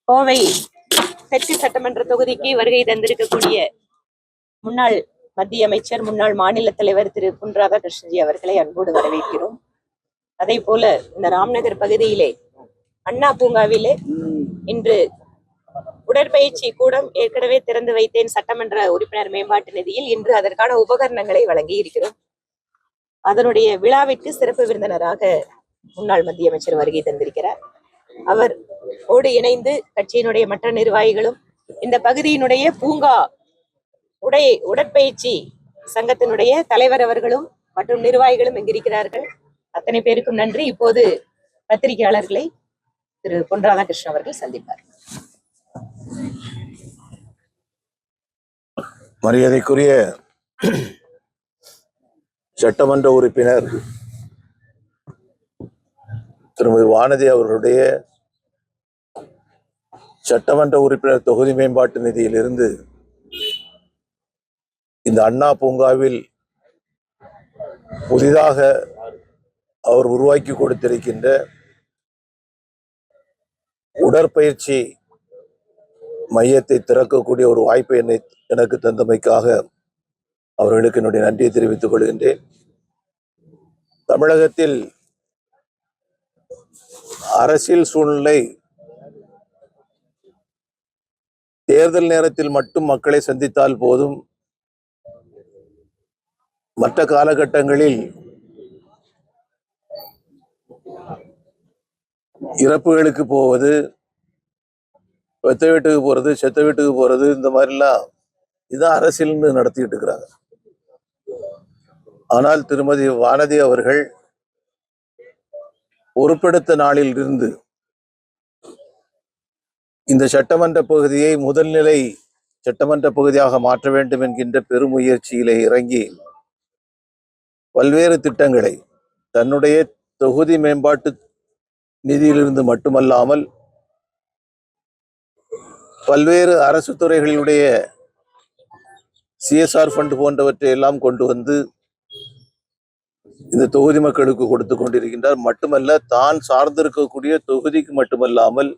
கோவை தெற்கு சட்டமன்ற தொகுதிக்கு வருகை தந்திருக்கக்கூடிய முன்னாள் மத்திய அமைச்சர், முன்னாள் மாநில தலைவர் திரு பொன் ராதாகிருஷ்ணன்ஜி அவர்களை அன்போடு வரவேற்கிறோம். அதே போல இந்த ராம்நகர் பகுதியிலே அண்ணா பூங்காவிலே இன்று உடற்பயிற்சி கூடம் ஏற்கனவே திறந்து வைத்தேன் சட்டமன்ற உறுப்பினர் மேம்பாட்டு நிதியில். இன்று அதற்கான உபகரணங்களை வழங்கி இருக்கிறோம். அதனுடைய விழாவிற்கு சிறப்பு விருந்தினராக முன்னாள் மத்திய அமைச்சர் வருகை தந்திருக்கிறார். அவர் ஓடு இணைந்து கட்சியினுடைய மற்ற நிர்வாகிகளும் இந்த பகுதியினுடைய பூங்கா உடற்பயிற்சி சங்கத்தினுடைய தலைவர் அவர்களும் மற்றும் நிர்வாகிகளும் இங்கிருக்கிறார்கள். அத்தனை பேருக்கும் நன்றி. இப்போது பத்திரிகையாளர்களை திரு பொன் ராதாகிருஷ்ணன் அவர்கள் சந்திப்பார். மரியாதைக்குரிய சட்டமன்ற உறுப்பினர் திருமதி வானதி அவர்களுடைய சட்டமன்ற உறுப்பினர் தொகுதி மேம்பாட்டு நிதியிலிருந்து இந்த அண்ணா பூங்காவில் புதிதாக அவர் உருவாக்கி கொடுத்திருக்கின்ற உடற்பயிற்சி மையத்தை திறக்கக்கூடிய ஒரு வாய்ப்பை எனக்கு தந்தமைக்காக அவர்களுக்கு என்னுடைய நன்றியை தெரிவித்துக் கொள்கின்றேன். தமிழகத்தில் அரசியல் சூழ்நிலை தேர்தல் நேரத்தில் மட்டும் மக்களை சந்தித்தால் போதும், மற்ற காலகட்டங்களில் இறப்புகளுக்கு போவது, வெத்த வீட்டுக்கு போறது, செத்த வீட்டுக்கு போறது, இந்த மாதிரிலாம் இதான் அரசியல்னு நடத்திட்டு இருக்கிறாங்க. ஆனால் திருமதி வானதி அவர்கள் பொறுப்பெடுத்த நாளில் இருந்து இந்த சட்டமன்ற பகுதியை முதல்நிலை சட்டமன்ற பகுதியாக மாற்ற வேண்டும் என்கின்ற பெருமுயற்சியிலே இறங்கி பல்வேறு திட்டங்களை தன்னுடைய தொகுதி மேம்பாட்டு நிதியிலிருந்து மட்டுமல்லாமல் பல்வேறு அரசு துறைகளினுடைய சிஎஸ்ஆர் ஃபண்ட் போன்றவற்றை எல்லாம் கொண்டு வந்து இந்த தொகுதி மக்களுக்கு கொடுத்து கொண்டிருக்கின்றார். மட்டுமல்ல, தான் சார்ந்திருக்கக்கூடிய தொகுதிக்கு மட்டுமல்லாமல்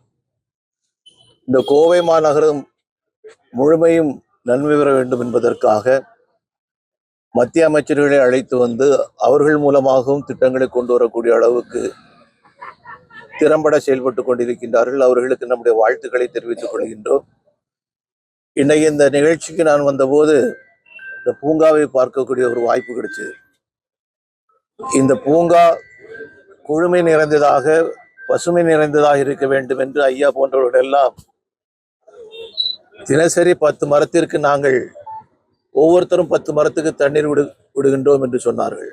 இந்த கோவை மாநகரம் முழுமையும் நன்மை பெற வேண்டும் என்பதற்காக மத்திய அமைச்சர்களை அழைத்து வந்து அவர்கள் மூலமாகவும் திட்டங்களை கொண்டு வரக்கூடிய அளவுக்கு திறம்பட செயல்பட்டு கொண்டிருக்கின்றார்கள். அவர்களுக்கு நம்முடைய வாழ்த்துக்களை தெரிவித்துக் கொள்கின்றோம். இன்றைக்கு இந்த நிகழ்ச்சிக்கு நான் வந்தபோது இந்த பூங்காவை பார்க்கக்கூடிய ஒரு வாய்ப்பு கிடைச்சது. இந்த பூங்கா குழுமை நிறைந்ததாக, பசுமை நிறைந்ததாக இருக்க வேண்டும் என்று ஐயா போன்றவர்கள் எல்லாம் தினசரி 10 மரத்திற்கு நாங்கள் ஒவ்வொருத்தரும் 10 மரத்துக்கு தண்ணீர் விடுகின்றோம் என்று சொன்னார்கள்.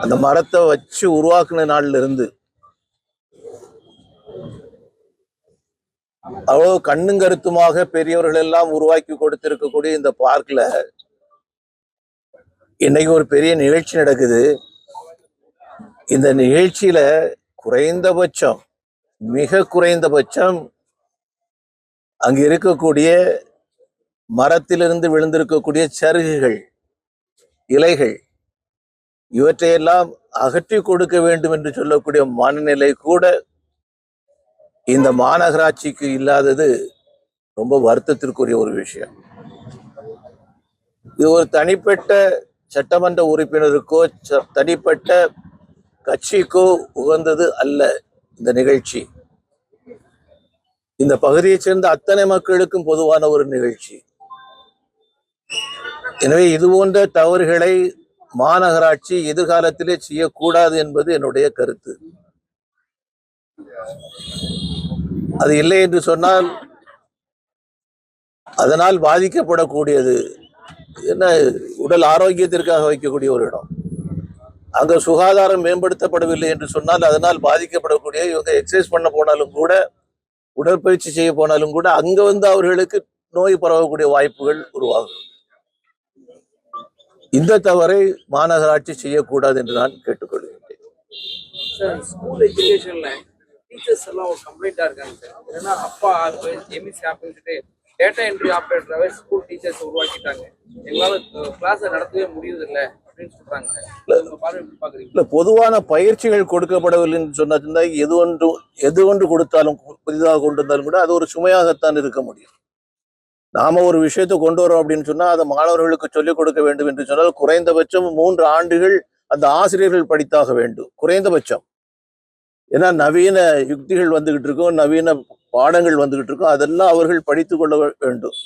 அந்த மரத்தை வச்சு உருவாக்குன நாள்ல இருந்து அவ்வளவு கண்ணும் கருத்துமாக பெரியவர்கள் எல்லாம் உருவாக்கி கொடுத்திருக்கக்கூடிய இந்த பார்க்ல இன்னைக்கு ஒரு பெரிய நிகழ்ச்சி நடக்குது. இந்த நிகழ்ச்சியில குறைந்தபட்சம், மிக குறைந்தபட்சம் அங்கு இருக்கக்கூடிய மரத்திலிருந்து விழுந்திருக்கக்கூடிய சருகுகள், இலைகள், இவற்றையெல்லாம் அகற்றி கொடுக்க வேண்டும் என்று சொல்லக்கூடிய மனநிலை கூட இந்த மாநகராட்சிக்கு இல்லாதது ரொம்ப வருத்தத்திற்குரிய ஒரு விஷயம். இது ஒரு தனிப்பட்ட சட்டமன்ற உறுப்பினருக்கோ தனிப்பட்ட கட்சிக்கோ உகந்தது அல்ல. இந்த நிகழ்ச்சி இந்த பகுதியை சேர்ந்த அத்தனை மக்களுக்கும் பொதுவான ஒரு நிகழ்ச்சி. எனவே இது போன்ற தவறுகளை மாநகராட்சி எதிர்காலத்திலே செய்யக்கூடாது என்பது என்னுடைய கருத்து. அது இல்லை என்று சொன்னால் அதனால் பாதிக்கப்படக்கூடியது என்ன, உடல் ஆரோக்கியத்திற்காக வைக்கக்கூடிய ஒரு இடம். அங்க சுகாதாரம் மேம்படுத்தப்படவில்லை என்று சொன்னால் அதனால் பாதிக்கப்படக்கூடிய, இவங்க எக்ஸசைஸ் பண்ண போனாலும் கூட, உடற்பயிற்சி செய்ய போனாலும் கூட அங்க வந்து அவர்களுக்கு நோய் பரவக்கூடிய வாய்ப்புகள் உருவாகும். இந்த தவறை மாநகராட்சி செய்யக்கூடாது என்று நான் கேட்டுக்கொள்கிறேன். ஸ்கூல் எஜுகேஷன்ல டீச்சர்ஸ் எல்லாம் ஒரு கம்ப்ளைண்டா இருக்காங்க சார். ஏன்னா அப்பா எம்எஸ்சி ஆப்பிட்டு டேட்டா என்ட்ரி ஆப்ரேட்டராகவே ஸ்கூல் டீச்சர்ஸ் உருவாக்கிட்டாங்க. எங்களால் கிளாஸை நடத்தவே முடியதில்லை அப்படின்னு சொல்றாங்க. உங்க பார்வை எப்படி பாக்குறீங்க? இல்ல, பொதுவான பயிற்சிகள் கொடுக்கப்படவில்லைன்னு சொன்னா எது ஒன்று கொடுத்தாலும் புதிதாக கொண்டு வந்தாலும் கூட அது ஒரு சுமையாகத்தான் இருக்க முடியும். நாம ஒரு விஷயத்தை கொண்டு வரோம் அப்படின்னு சொன்னா அதை மாணவர்களுக்கு சொல்லிக் கொடுக்க வேண்டும் என்று சொன்னால் குறைந்தபட்சம் 3 ஆண்டுகள் அந்த ஆசிரியர்கள் படித்தாக வேண்டும், குறைந்தபட்சம். ஏன்னா நவீன யுக்திகள் வந்துகிட்டு இருக்கும், நவீன பாடங்கள் வந்துகிட்டு இருக்கும், அதெல்லாம் அவர்கள் படித்துக் கொள்ள வேண்டும்.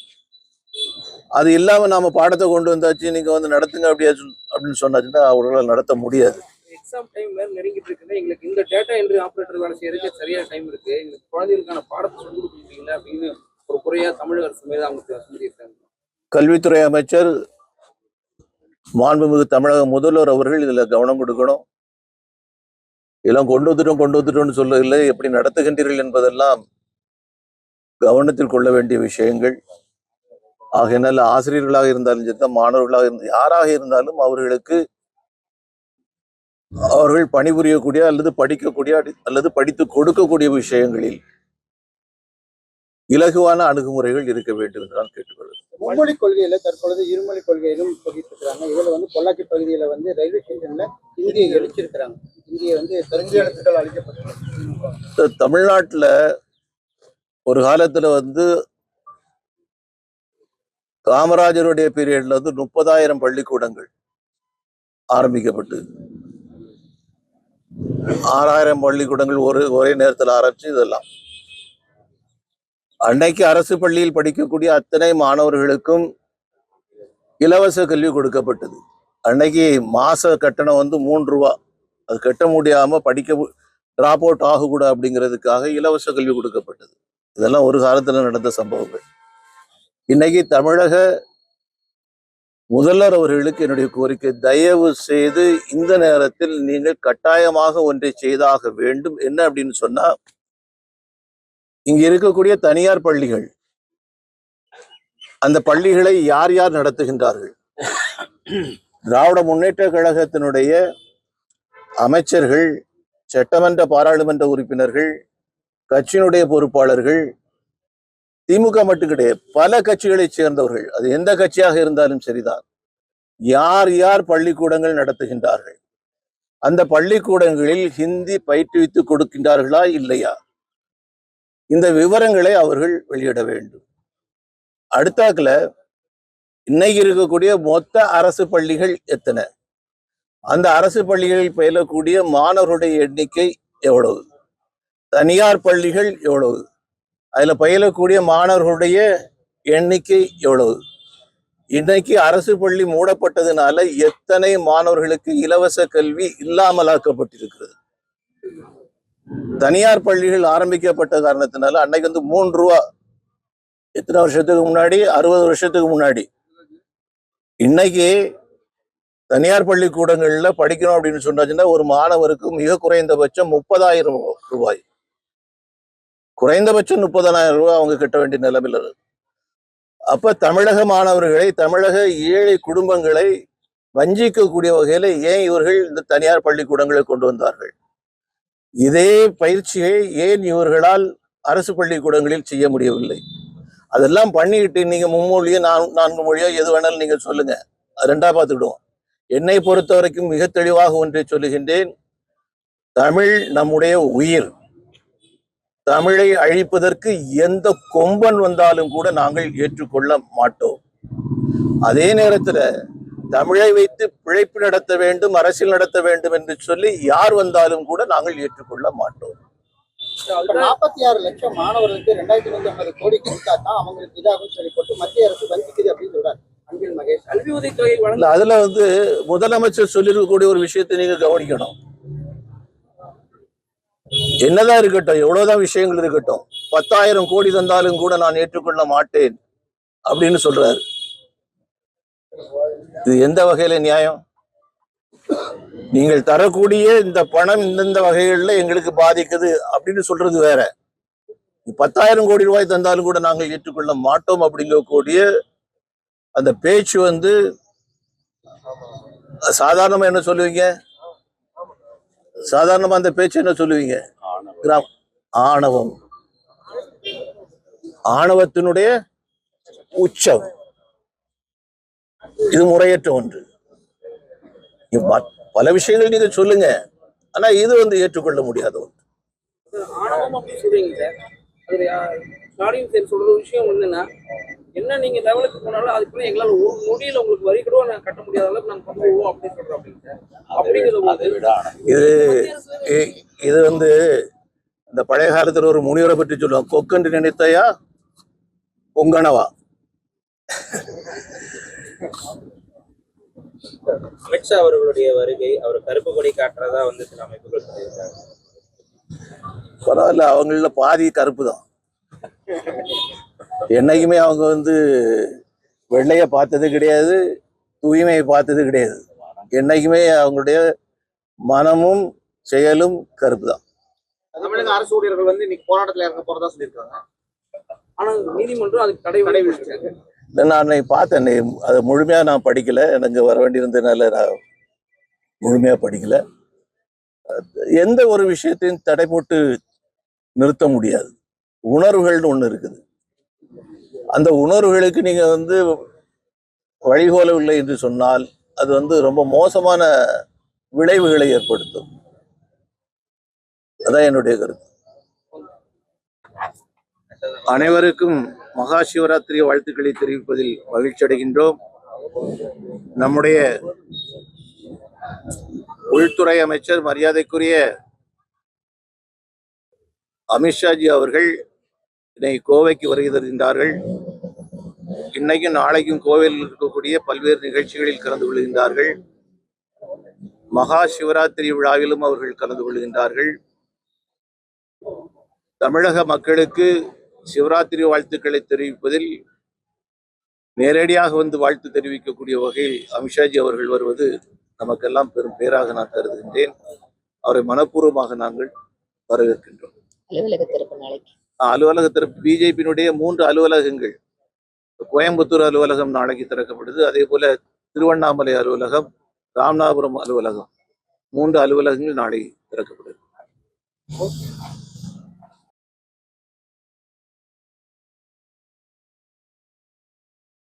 அது இல்லாம நாம பாடத்தை கொண்டு வந்தாச்சு, நீங்க வந்து நடத்துங்க அப்படின்னு சொன்னாச்சுன்னா அவர்களால் நடத்த முடியாது. எக்ஸாம் டைம் வேற நெருங்கிட்டு இருக்குன்னா எங்களுக்கு இந்த டேட்டா என்ட்ரி ஆபரேட்டர் வேலை செய்யறதுக்கு சரியான டைம் இருக்கு, எங்களுக்கு குழந்தைகளுக்கான பாடத்தை சொல்லிக் கொடுக்க முடியல அப்படின்னு ஒரு குறையா தமிழக அரசு மீது அவங்க சொல்லியிருக்காங்க. கல்வித்துறை அமைச்சர் மாண்புமிகு தமிழக முதல்வர் அவர்கள் இதுல கவனம் கொடுக்கணும். எல்லாம் கொண்டு வந்துட்டோம்னு சொல்லவில்லை, எப்படி நடத்துகின்றீர்கள் என்பதெல்லாம் கவனத்தில் கொள்ள வேண்டிய விஷயங்கள். ஆகையினால் ஆசிரியர்களாக இருந்தாலும் சரி, மாணவர்களாக யாராக இருந்தாலும் அவர்கள் பணிபுரியக்கூடிய அல்லது படிக்கக்கூடிய அல்லது படித்து கொடுக்கக்கூடிய விஷயங்களில் இலகுவான அணுகுமுறைகள் இருக்க வேண்டும் என்று நான் கேட்டுக்கொள்கிறேன். மும்மொழி கொள்கையில தற்பொழுது இருமொழி கொள்கையிலும் சொல்லிட்டு இருக்கிறாங்க. இதுல வந்து பொள்ளாச்சி பகுதியில வந்து ரயில்வே ஸ்டேஷன்ல இந்தியை எரிச்சிருக்கிறாங்க. இந்திய வந்து தெரிஞ்ச எழுத்துக்கள் அழிக்கப்பட்டு தமிழ்நாட்டுல ஒரு காலத்துல வந்து காமராஜருடைய பீரியட்ல வந்து 30,000 பள்ளிக்கூடங்கள் ஆரம்பிக்கப்பட்டு 6,000 பள்ளிக்கூடங்கள் ஒரே நேரத்தில் ஆரம்பிச்சு. இதெல்லாம் அன்னைக்கு அரசு பள்ளியில் படிக்கக்கூடிய அத்தனை மாணவர்களுக்கும் இலவச கல்வி கொடுக்கப்பட்டது. அன்னைக்கு மாச கட்டணம் வந்து 3 ரூபா, அது கட்ட முடியாம டிராப் அவுட் ஆகக்கூடாது அப்படிங்கிறதுக்காக இலவச கல்வி கொடுக்கப்பட்டது. இதெல்லாம் ஒரு காலத்துல நடந்த சம்பவங்கள். இன்னைக்கு தமிழக முதல்வர் அவர்களுக்கு என்னுடைய கோரிக்கை, தயவு செய்து இந்த நேரத்தில் நீங்கள் கட்டாயமாக ஒன்றை செய்தாக வேண்டும். என்ன அப்படின்னு சொன்னா, இங்க இருக்கக்கூடிய தனியார் பள்ளிகள், அந்த பள்ளிகளை யார் யார் நடத்துகின்றார்கள்? திராவிட முன்னேற்ற கழகத்தினுடைய அமைச்சர்கள், சட்டமன்ற பாராளுமன்ற உறுப்பினர்கள், கட்சியினுடைய பொறுப்பாளர்கள், திமுக மட்டும் கிடையாது, பல கட்சிகளை சேர்ந்தவர்கள், அது எந்த கட்சியாக இருந்தாலும் சரிதான், யார் யார் பள்ளிக்கூடங்கள் நடத்துகின்றார்கள், அந்த பள்ளிக்கூடங்களில் ஹிந்தி பயிற்றுவித்து கொடுக்கின்றார்களா இல்லையா, இந்த விவரங்களை அவர்கள் வெளியிட வேண்டும். அடுத்தாக்குல இன்னைக்கு இருக்கக்கூடிய மொத்த அரசு பள்ளிகள் எத்தனை, அந்த அரசு பள்ளிகளில் பயிலக்கூடிய மாணவர்களுடைய எண்ணிக்கை எவ்வளவு, தனியார் பள்ளிகள் எவ்வளவு, அதுல பயிலக்கூடிய மாணவர்களுடைய எண்ணிக்கை எவ்வளவு, இன்னைக்கு அரசு பள்ளி மூடப்பட்டதுனால எத்தனை மாணவர்களுக்கு இலவச கல்வி இல்லாமலாக்கப்பட்டிருக்கிறது. தனியார் பள்ளிகள் ஆரம்பிக்கப்பட்ட காரணத்தினால அன்னைக்கு வந்து 3 ரூபா, எத்தனை வருஷத்துக்கு முன்னாடி, 60 வருஷத்துக்கு முன்னாடி. இன்னைக்கு தனியார் பள்ளிக்கூடங்கள்ல படிக்கணும் அப்படின்னு சொன்னாச்சுன்னா ஒரு மாணவருக்கு மிக குறைந்தபட்சம் 30,000 ரூபாய், குறைந்தபட்சம் 30,000 ரூபாய் அவங்க கட்ட வேண்டிய நிலைமையில் இருக்கு. அப்ப தமிழக மாணவர்களை, தமிழக ஏழை குடும்பங்களை வஞ்சிக்கக்கூடிய வகையில ஏன் இவர்கள் இந்த தனியார் பள்ளிக்கூடங்களை கொண்டு வந்தார்கள்? இதே பயிற்சியை ஏன் இவர்களால் அரசு பள்ளிக்கூடங்களில் செய்ய முடியவில்லை? அதெல்லாம் பண்ணிக்கிட்டு நீங்க மும்மொழியோ 4 மொழியோ எது வேணாலும் நீங்க சொல்லுங்க, அது ரெண்டா பார்த்துக்கிடுவோம். என்னை பொறுத்த வரைக்கும் மிக தெளிவாக ஒன்றை சொல்லுகின்றேன், தமிழ் நம்முடைய உயிர். தமிழை அழிப்பதற்கு எந்த கொம்பன் வந்தாலும் கூட நாங்கள் ஏற்றுக்கொள்ள மாட்டோம். அதே நேரத்துல தமிழை வைத்து பிழைப்பு நடத்த வேண்டும், அரசியல் நடத்த வேண்டும் என்று சொல்லி யார் வந்தாலும் கூட நாங்கள் ஏற்றுக்கொள்ள மாட்டோம். 46 லட்சம் மாணவர்களுக்கு 2,250 கோடி கொடுத்தா தான் அவங்களுக்கு இதாகும் சொல்லி போட்டு மத்திய அரசு வஞ்சிக்குது அப்படின்னு சொல்றாரு அன்பில் மகேஷ். கல்வி உதவித்தொகை வழங்க அதுல வந்து முதலமைச்சர் சொல்லிருக்கக்கூடிய ஒரு விஷயத்தை நீங்க கவனிக்கணும். என்னதான் இருக்கட்டும், எவ்வளவுதான் விஷயங்கள் இருக்கட்டும், 10,000 கோடி தந்தாலும் கூட நான் ஏற்றுக்கொள்ள மாட்டேன் அப்படின்னு சொல்றாரு. இது எந்த வகையில நியாயம்? நீங்கள் தரக்கூடிய இந்த பணம் இந்தந்த வகைகள்ல எங்களுக்கு பாதிக்குது அப்படின்னு சொல்றது வேற. 10,000 கோடி ரூபாய் தந்தாலும் கூட நாங்கள் ஏற்றுக்கொள்ள மாட்டோம் அப்படிங்கக்கூடிய அந்த பேச்சு வந்து சாதாரணமா என்ன சொல்லுவீங்க? சாதாரணமா அந்த பேச்சு என்ன சொல்லுவீங்க? ஆணவம், ஆணவத்தினுடைய உச்சம். இது முறையற்ற ஒன்று. பல விஷயங்கள் நீங்க சொல்லுங்க, ஆனா இது வந்து ஏற்றுக்கொள்ள முடியாத ஒன்று. ஆணவம் அப்படின்னு சொல்றீங்க சார். அதுல ஸ்டாலின் சார் சொல்ற விஷயம் என்னன்னா, என்ன நீங்க லெவலுக்கு போனாலும் அதுக்குள்ள எங்களால ஒரு நொடியில உங்களுக்கு வரி கூட நாங்க கட்ட முடியாத அளவுக்கு நாங்க பண்ணுவோம் அப்படின்னு சொல்றோம் அப்படின்னு சார். அப்படிங்கிறது இது இது வந்து இந்த பழைய காலத்துல ஒரு முனிவரை பற்றி சொல்லுவாங்க, கொக்கென்று நினைத்தையா பொங்கனவா. அமித்ஷா அவர்களுடைய வருகை அவர் கருப்பு கொடி காட்டுறதா வந்து சில அமைப்புகள் சொல்லியிருக்காங்க. பரவாயில்ல, அவங்கள பாதி கருப்பு தான். என்னைக்குமே அவங்க வந்து வெள்ளைய பார்த்தது கிடையாது, தூய்மையை பார்த்தது கிடையாது. என்னைக்குமே அவங்களுடைய மனமும் செயலும் கருப்பு தான். தமிழக அரசு ஊழியர்கள் வந்து இன்னைக்கு போராட்டத்துல இறங்க போறதா சொல்லியிருக்காங்க. ஆனா நீதிமன்றம் அதுக்கு தடை விதிச்சிருக்காங்க. நான் அன்னைக்கு பார்த்தேன், அதை முழுமையா நான் படிக்கல, எனக்கு வர வேண்டியிருந்ததுனால நான் முழுமையா படிக்கல. எந்த ஒரு விஷயத்தையும் தடை போட்டு நிறுத்த முடியாது. உணர்வுகள்னு ஒண்ணு இருக்குது. அந்த உணர்வுகளுக்கு நீங்க வந்து வழிகோலவில்லை என்று சொன்னால் அது வந்து ரொம்ப மோசமான விளைவுகளை ஏற்படுத்தும். அதான் என்னுடைய கருத்து. அனைவருக்கும் மகா சிவராத்திரி வாழ்த்துக்களை தெரிவிப்பதில் மகிழ்ச்சி அடைகின்றோம். நம்முடைய உள்துறை அமைச்சர் மரியாதைக்குரிய அமித்ஷாஜி அவர்கள் இன்னைக்கு கோவைக்கு வருகை தருகின்றார்கள். இன்னைக்கும் நாளைக்கும் கோவையில் இருக்கக்கூடிய பல்வேறு நிகழ்ச்சிகளில் கலந்து கொள்கின்றார்கள். மகா சிவராத்திரி விழாவிலும் அவர்கள் கலந்து கொள்கின்றார்கள். தமிழக மக்களுக்கு சிவராத்திரி வாழ்த்துக்களை தெரிவிப்பதில் நேரடியாக வந்து வாழ்த்து தெரிவிக்கக்கூடிய வகையில் அமித்ஷாஜி அவர்கள் வருவது நமக்கெல்லாம் பெரும் பேராக நான் கருதுகின்றேன். அவரை மனப்பூர்வமாக நாங்கள் வரவேற்கின்றோம். அலுவலக திறப்பு பிஜேபியினுடைய 3 அலுவலகங்கள், கோயம்புத்தூர் அலுவலகம் நாளைக்கு திறக்கப்படுது. அதே போல திருவண்ணாமலை அலுவலகம், ராமநாதபுரம் அலுவலகம், 3 அலுவலகங்கள் நாளை திறக்கப்படுது.